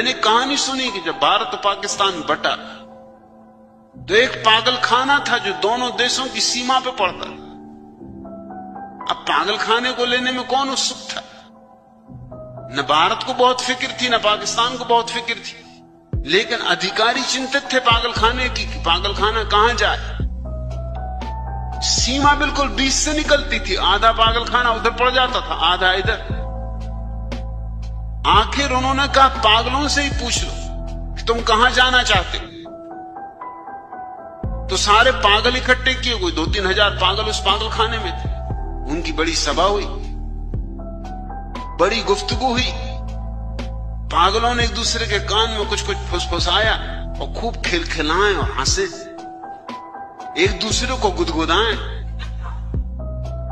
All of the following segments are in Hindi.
मैंने कहानी सुनी कि जब भारत और पाकिस्तान बटा तो एक पागल खाना था जो दोनों देशों की सीमा पे पड़ता। अब पागल खाने को लेने में कौन उत्सुक था? न भारत को बहुत फिक्र थी, न पाकिस्तान को बहुत फिक्र थी, लेकिन अधिकारी चिंतित थे पागल खाने की कि पागल खाना कहां जाए। सीमा बिल्कुल बीच से निकलती थी, आधा पागल खाना उधर पड़ जाता था, आधा इधर। आखिर उन्होंने कहा पागलों से ही पूछ लो कि तुम कहां जाना चाहते हो। तो सारे पागल इकट्ठे किए, कोई 2-3 हजार पागल उस पागल खाने में थे। उनकी बड़ी सभा हुई, बड़ी गुफ्तगू हुई। पागलों ने एक दूसरे के कान में कुछ कुछ फुसफुसाया और खूब खिलखिलाएं और हंसे, एक दूसरे को गुदगुदाएं।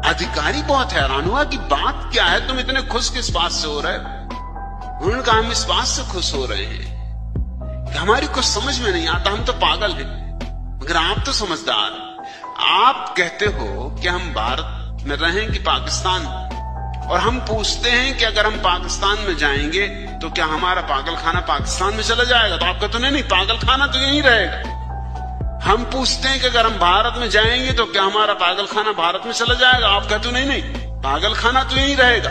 अधिकारी बहुत हैरान हुआ कि बात क्या है, तुम इतने खुश किस बात से हो रहे हो। उन्होंने कहा हम इस बात से खुश हो रहे हैं कि हमारी कुछ समझ में नहीं आता, हम तो पागल हैं, मगर आप तो समझदार। आप कहते हो कि हम भारत में रहें कि पाकिस्तान, और हम पूछते हैं कि अगर हम पाकिस्तान में जाएंगे तो क्या हमारा पागल खाना पाकिस्तान में चला जाएगा? तो आप कहते हो नहीं, पागल खाना तो यहीं रहेगा। हम पूछते हैं कि अगर हम भारत में जाएंगे तो क्या हमारा पागल खाना भारत में चला जाएगा? आप कहते हो नहीं, पागल खाना तो यहीं रहेगा,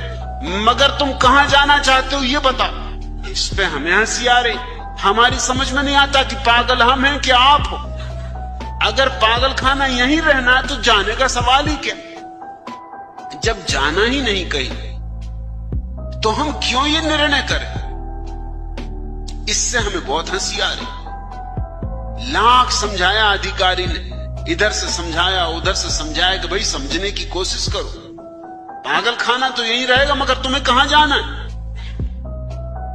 मगर तुम कहां जाना चाहते हो ये बताओ। इस पे हमें हंसी आ रही। हमारी समझ में नहीं आता कि पागल हम हैं कि आप हो। अगर पागल खाना यहीं रहना है तो जाने का सवाल ही क्या। जब जाना ही नहीं कहीं तो हम क्यों ये निर्णय करें? इससे हमें बहुत हंसी आ रही। लाख समझाया अधिकारी ने, इधर से समझाया उधर से समझाया कि भाई समझने की कोशिश करो, पागल खाना तो यहीं रहेगा, मगर तुम्हें कहां जाना है?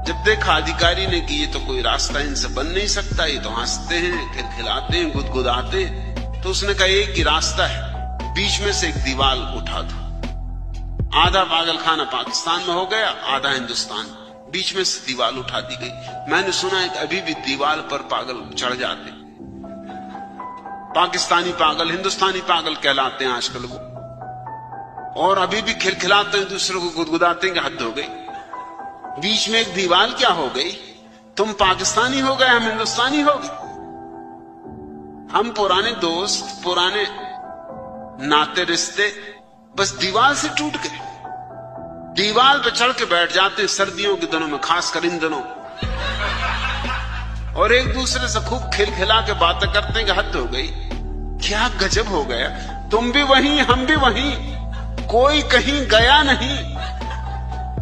जब देखा अधिकारी ने कि ये तो कोई रास्ता इनसे बन नहीं सकता, ये तो हंसते हैं, खिलखिलाते हैं, गुदगुदाते हैं, तो उसने कहा एक ही रास्ता है, बीच में से एक दीवार उठा दो। आधा पागल खाना पाकिस्तान में हो गया, आधा हिंदुस्तान, बीच में से दीवार उठा दी गई। मैंने सुना है कि अभी भी दीवार पर पागल चढ़ जाते, पाकिस्तानी पागल हिंदुस्तानी पागल कहलाते हैं आजकल वो, और अभी भी खिलखिलाते हैं, दूसरे को गुदगुदाते हैं कि हद हो गई। बीच में एक दीवार क्या हो गई? तुम पाकिस्तानी हो गए, हम हिंदुस्तानी हो गए। हम पुराने दोस्त, पुराने नाते रिश्ते बस दीवार से टूट गए। दीवार पे चढ़ के बैठ जाते हैं सर्दियों के दिनों में, खासकर इन दिनों, और एक दूसरे से खूब खिलखिला के बातें करते हैं कि हद हो गई। क्या गजब हो गया, तुम भी वहीं हम भी वहीं, कोई कहीं गया नहीं।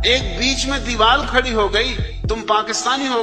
एक बीच में दीवार खड़ी हो गई, तुम पाकिस्तानी हो